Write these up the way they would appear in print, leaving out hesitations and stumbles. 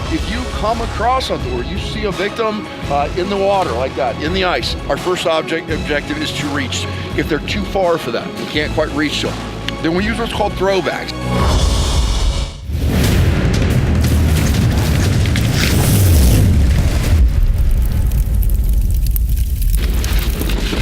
if you come across something where you see a victim in the water like that, in the ice, our first objective is to reach. If they're too far for that, we can't quite reach them, then we use what's called throwbacks.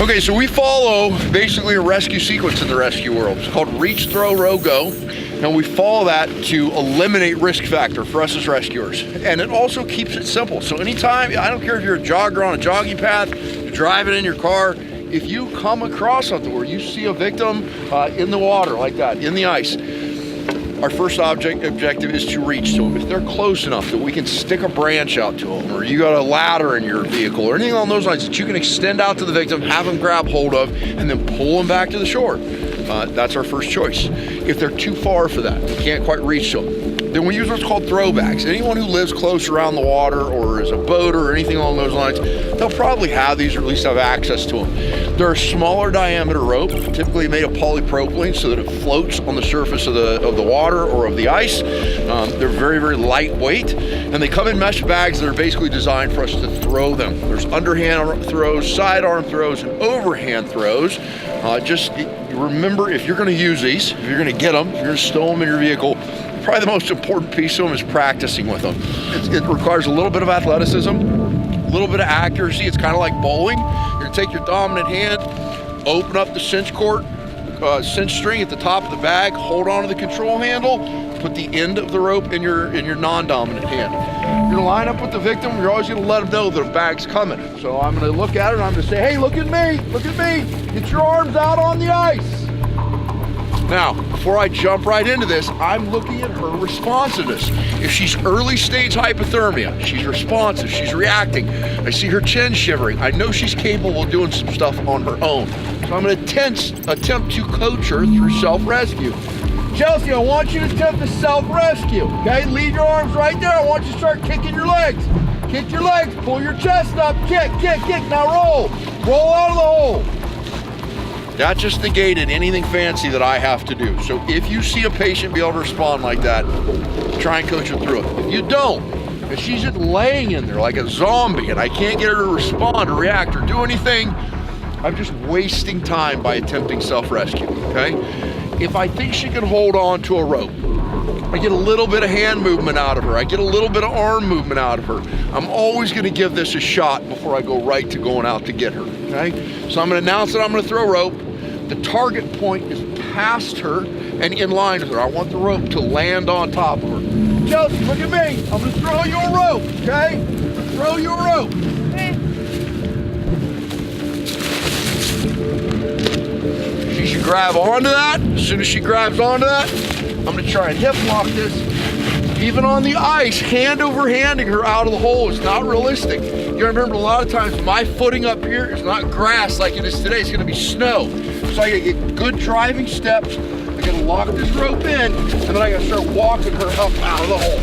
Okay, so we follow basically a rescue sequence in the rescue world. It's called reach, throw, row, go. And we follow that to eliminate risk factor for us as rescuers. And it also keeps it simple. So anytime, I don't care if you're a jogger on a jogging path, you're driving in your car, if you come across something where you see a victim in the water like that, in the ice, our first objective is to reach to them. If they're close enough that we can stick a branch out to them, or you got a ladder in your vehicle, or anything along those lines that you can extend out to the victim, have them grab hold of, and then pull them back to the shore. That's our first choice. If they're too far for that, we can't quite reach them, then we use what's called throwbacks. Anyone who lives close around the water or is a boater or anything along those lines, they'll probably have these or at least have access to them. They're a smaller diameter rope, typically made of polypropylene so that it floats on the surface of the water or of the ice. They're very, very lightweight, and they come in mesh bags that are basically designed for us to throw them. There's underhand throws, sidearm throws, and overhand throws. Just remember, if you're going to use these, if you're going to get them, if you're going to stow them in your vehicle, probably the most important piece of them is practicing with them. It requires a little bit of athleticism, a little bit of accuracy. It's kind of like bowling. You're going to take your dominant hand, open up the cinch string at the top of the bag, hold on to the control handle, put the end of the rope in your non-dominant hand. You're going to line up with the victim. You're always going to let them know their bag's coming. So I'm going to look at it and I'm going to say, hey, look at me, get your arms out on the ice. Now, before I jump right into this, I'm looking at her responsiveness. If she's early stage hypothermia, she's responsive, she's reacting. I see her chin shivering. I know she's capable of doing some stuff on her own. So I'm going to attempt to coach her through self-rescue. Chelsea, I want you to attempt to self-rescue, okay? Leave your arms right there. I want you to start kicking your legs. Kick your legs, pull your chest up, kick. Now roll out of the hole. That just negated anything fancy that I have to do. So if you see a patient be able to respond like that, try and coach her through it. If you don't, if she's just laying in there like a zombie and I can't get her to respond or react or do anything, I'm just wasting time by attempting self-rescue, okay? If I think she can hold on to a rope, I get a little bit of hand movement out of her, I get a little bit of arm movement out of her, I'm always gonna give this a shot before I go right to going out to get her, okay? So I'm gonna announce that I'm gonna throw rope. The target point is past her and in line with her. I want the rope to land on top of her. Chelsea, look at me. I'm gonna throw you a rope, okay? Throw you a rope. She should grab onto that. As soon as she grabs onto that, I'm gonna try and hip lock this. Even on the ice, hand over handing her out of the hole is not realistic. You gotta remember, a lot of times my footing up here is not grass like it is today, it's gonna be snow. So I gotta get good driving steps, I gotta lock this rope in, and then I gotta start walking her up out of the hole.